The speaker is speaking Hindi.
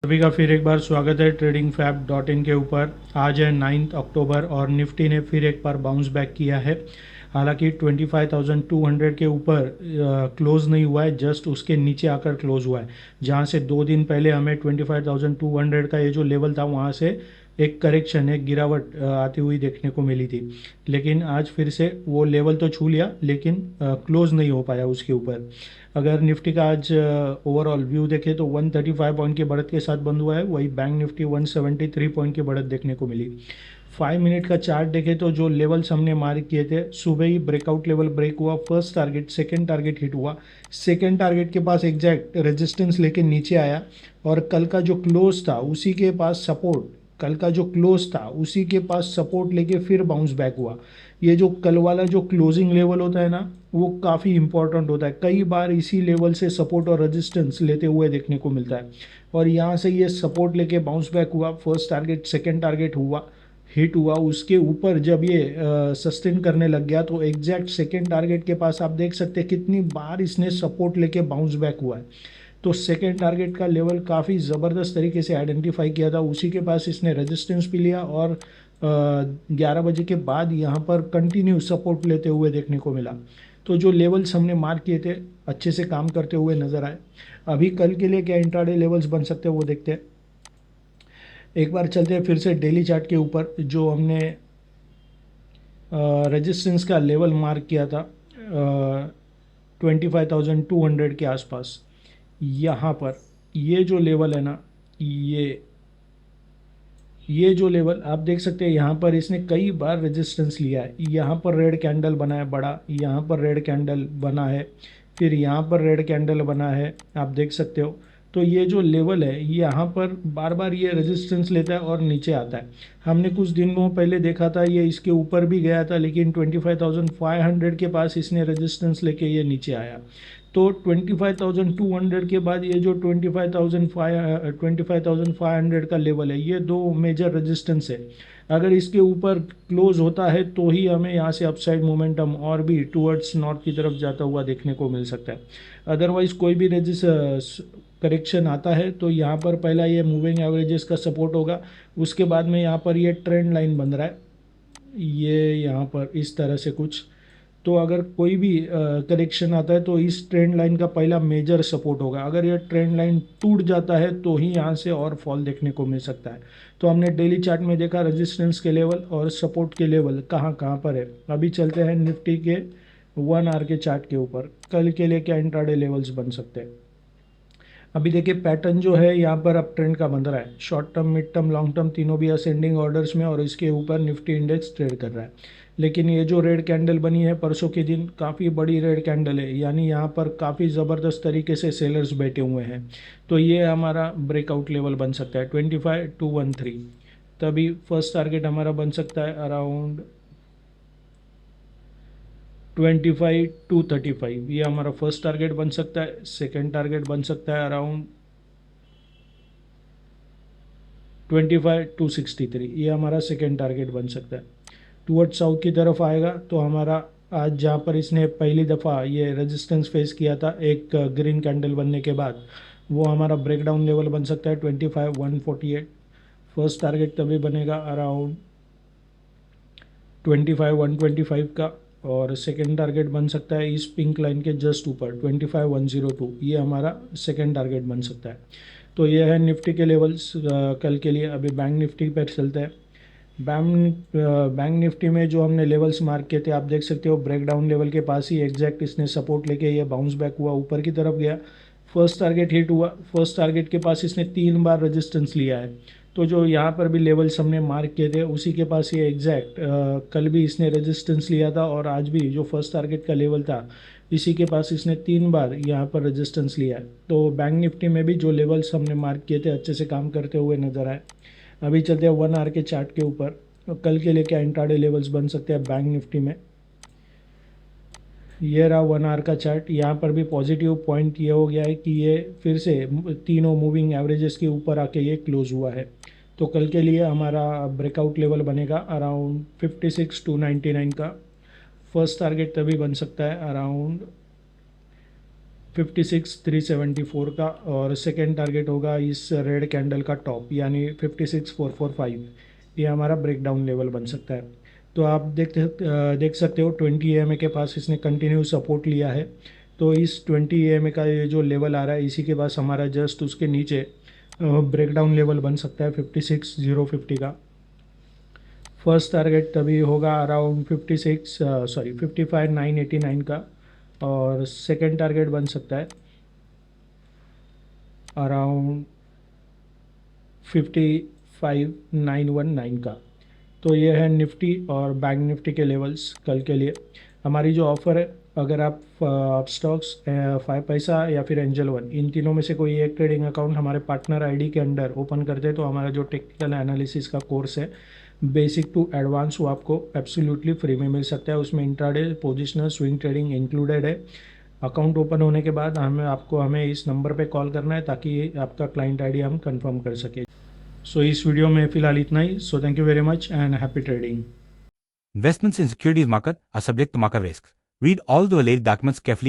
सभी का फिर एक बार स्वागत है ट्रेडिंग फैब डॉट इन के ऊपर। आज है 9 अक्टूबर और निफ्टी ने फिर एक बार बाउंस बैक किया है। हालांकि 25,200 के ऊपर क्लोज नहीं हुआ है, जस्ट उसके नीचे आकर क्लोज हुआ है। जहां से 2 दिन पहले हमें 25,200 का ये जो लेवल था वहां से एक करेक्शन, एक गिरावट आती हुई देखने को मिली थी। लेकिन आज फिर से वो लेवल तो छू लिया, लेकिन क्लोज नहीं हो पाया उसके ऊपर। अगर निफ्टी का आज ओवरऑल व्यू देखें तो 135 पॉइंट की बढ़त के साथ बंद हुआ है। वही बैंक निफ्टी 173 पॉइंट की बढ़त देखने को मिली। 5 मिनट का चार्ट देखें तो जो लेवल्स हमने मार्क किए थे, सुबह ही ब्रेकआउट लेवल ब्रेक हुआ, first target second target hit हुआ। सेकंड टारगेट के पास एग्जैक्ट रेजिस्टेंस लेके नीचे आया और कल का जो क्लोज था उसी के पास सपोर्ट, कल का जो क्लोज था उसी के पास सपोर्ट लेके फिर बाउंस बैक हुआ। ये जो कल वाला जो क्लोजिंग लेवल होता है ना, वो काफ़ी इंपॉर्टेंट होता है। कई बार इसी लेवल से सपोर्ट और रेजिस्टेंस लेते हुए देखने को मिलता है। और यहाँ से ये सपोर्ट लेके बाउंस बैक हुआ, फर्स्ट टारगेट सेकंड टारगेट हुआ, हिट हुआ। उसके ऊपर जब ये सस्टेन करने लग गया तो एग्जैक्ट सेकंड टारगेट के पास आप देख सकते हैं कितनी बार इसने सपोर्ट लेके बाउंस बैक हुआ है। तो सेकेंड टारगेट का लेवल काफ़ी ज़बरदस्त तरीके से आइडेंटिफाई किया था, उसी के पास इसने रेजिस्टेंस भी लिया और 11 बजे के बाद यहाँ पर कंटिन्यू सपोर्ट लेते हुए देखने को मिला। तो जो लेवल्स हमने मार्क किए थे अच्छे से काम करते हुए नज़र आए। अभी कल के लिए क्या इंट्राडे लेवल्स बन सकते हैं वो देखते हैं। एक बार चलते हैं फिर से डेली चार्ट के ऊपर। जो हमने रेजिस्टेंस का लेवल मार्क किया था 25,200 के आसपास, यहाँ पर ये जो लेवल है ना, ये जो लेवल आप देख सकते हैं, यहाँ पर इसने कई बार रेजिस्टेंस लिया है। यहाँ पर रेड कैंडल बना है बड़ा, यहाँ पर रेड कैंडल बना है, फिर यहाँ पर रेड कैंडल बना है, आप देख सकते हो। तो ये जो लेवल है यहाँ पर बार बार ये रेजिस्टेंस लेता है और नीचे आता है। हमने कुछ दिनों पहले देखा था ये इसके ऊपर भी गया था, लेकिन 25,500 के पास इसने रेजिस्टेंस लेके ये नीचे आया। तो 25,200 के बाद ये जो 25,500 का लेवल है, ये दो मेजर रेजिस्टेंस है। अगर इसके ऊपर क्लोज होता है तो ही हमें यहाँ से अपसाइड मोमेंटम और भी टूवर्ड्स नॉर्थ की तरफ जाता हुआ देखने को मिल सकता है। अदरवाइज कोई भी करेक्शन आता है तो यहाँ पर पहला ये मूविंग एवरेजेस का सपोर्ट होगा, उसके बाद में यहाँ पर ये ट्रेंड लाइन बन रहा है, ये यहाँ पर इस तरह से कुछ। तो अगर कोई भी करेक्शन आता है तो इस ट्रेंड लाइन का पहला मेजर सपोर्ट होगा। अगर यह ट्रेंड लाइन टूट जाता है तो ही यहाँ से और फॉल देखने को मिल सकता है। तो हमने डेली चार्ट में देखा रेजिस्टेंस के लेवल और सपोर्ट के लेवल कहाँ कहाँ पर है। अभी चलते हैं निफ्टी के 1 आवर के चार्ट के ऊपर। कल के लिए क्या इंट्राडे लेवल्स बन सकते हैं। अभी देखिए पैटर्न जो है यहाँ पर अप ट्रेंड का बन रहा है। Short term, mid term, long term तीनों भी असेंडिंग ऑर्डर्स में, और इसके ऊपर निफ्टी इंडेक्स ट्रेड कर रहा है। लेकिन ये जो रेड कैंडल बनी है परसों के दिन, काफ़ी बड़ी रेड कैंडल है, यानी यहाँ पर काफ़ी ज़बरदस्त तरीके से सेलर्स बैठे हुए हैं। तो ये हमारा ब्रेकआउट लेवल बन सकता है 25,213। तभी फर्स्ट टारगेट हमारा बन सकता है अराउंड 25,235। ये हमारा फर्स्ट टारगेट बन सकता है। सेकेंड टारगेट बन सकता है अराउंड 25,263। ये हमारा सेकेंड टारगेट बन सकता है। टूवर्ड साउथ की तरफ आएगा तो हमारा आज जहाँ पर इसने पहली दफ़ा ये रेजिस्टेंस फेस किया था एक ग्रीन कैंडल बनने के बाद, वो हमारा ब्रेकडाउन लेवल बन सकता है 25,148। फर्स्ट टारगेट तभी बनेगा अराउंड 25,125 का, और सेकेंड टारगेट बन सकता है इस पिंक लाइन के जस्ट ऊपर 25,102। ये हमारा सेकेंड टारगेट बन सकता है। तो ये है निफ्टी के लेवल्स कल के लिए। अभी बैंक निफ्टी पर चलते हैं। बैंक निफ्टी में जो हमने लेवल्स मार्क किए थे आप देख सकते हो, ब्रेकडाउन लेवल के पास ही एग्जैक्ट इसने सपोर्ट लेके ये बाउंस बैक हुआ, ऊपर की तरफ गया, फर्स्ट टारगेट हिट हुआ। फर्स्ट टारगेट के पास इसने 3 बार रेजिस्टेंस लिया है। तो जो यहाँ पर भी लेवल्स हमने मार्क किए थे उसी के पास ये एग्जैक्ट कल भी इसने रेजिस्टेंस लिया था, और आज भी जो फर्स्ट टारगेट का लेवल था इसी के पास इसने 3 बार यहाँ पर रेजिस्टेंस लिया है। तो बैंक निफ्टी में भी जो लेवल्स हमने मार्क किए थे अच्छे से काम करते हुए नजर आए। अभी चलते हैं 1 आवर के चार्ट के ऊपर। तो कल के लिए क्या इंट्राडे लेवल्स बन सकते हैं बैंक निफ्टी में। ये रहा 1 आवर का चार्ट। यहाँ पर भी पॉजिटिव पॉइंट ये हो गया है कि ये फिर से तीनों मूविंग एवरेजेस के ऊपर आके ये क्लोज हुआ है। तो कल के लिए हमारा ब्रेकआउट लेवल बनेगा अराउंड 56,299 का। फर्स्ट टारगेट तभी बन सकता है अराउंड 56,374 का, और सेकेंड टारगेट होगा इस रेड कैंडल का टॉप यानी 56,445। ये हमारा ब्रेकडाउन लेवल बन सकता है। तो आप देख सकते हो 20 EMA के पास इसने कंटिन्यू सपोर्ट लिया है। तो इस 20 EMA का ये जो लेवल आ रहा है इसी के पास हमारा जस्ट उसके नीचे ब्रेकडाउन लेवल बन सकता है 56,050 का। फर्स्ट टारगेट तभी होगा अराउंड 55,989 का, और सेकेंड टारगेट बन सकता है अराउंड 55,919 का। तो ये है निफ्टी और बैंक निफ्टी के लेवल्स कल के लिए। हमारी जो ऑफ़र है, अगर आप स्टॉक्स 5 पैसा या फिर एंजल वन इन तीनों में से कोई एक ट्रेडिंग अकाउंट हमारे पार्टनर आईडी के अंडर ओपन करते हैं तो हमारा जो टेक्निकल एनालिसिस का कोर्स है बेसिक टू एडवांस वो आपको एब्सोल्युटली फ्री में मिल सकता है। उसमें intraday positional swing trading included है। अकाउंट ओपन होने के बाद हमें इस नंबर पे कॉल करना है ताकि आपका क्लाइंट आईडी हम कंफर्म कर सकें। सो इस वीडियो में फ़िलहाल इतना ही। So thank you very much and happy trading. Investments in securities market are subject to market risks. Read all the related documents carefully.